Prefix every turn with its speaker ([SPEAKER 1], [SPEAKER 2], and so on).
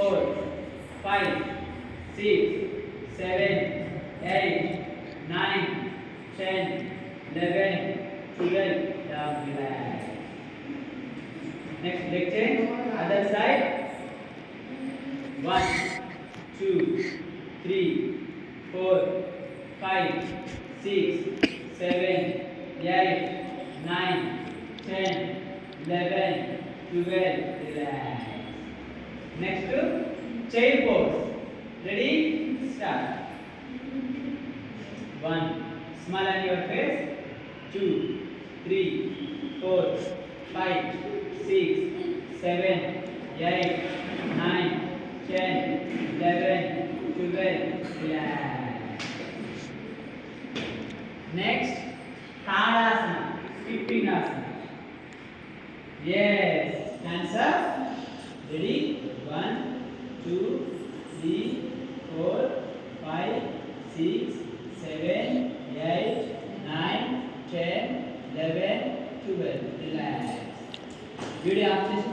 [SPEAKER 1] 4, 5, 6, 7, 8, 9, 10, 11, 12. Down, relax. Next leg change. Other side. 1, 2, 3, 4, 5, 6, 7, 8, 9, 10, 11, 12. Relax. Next to child pose. Ready? Start. 1. Smile on your face. 2, 3, 4, 5, 6, 7, 8, 9, 10, 11, 12. Relax. Next, Tadasana, skipping asana. Yes, hands up. Ready? 1, 2, 3, 4, 5, 6, 7, 8, 9, 10, 11, 12. Relax. Video off చేసి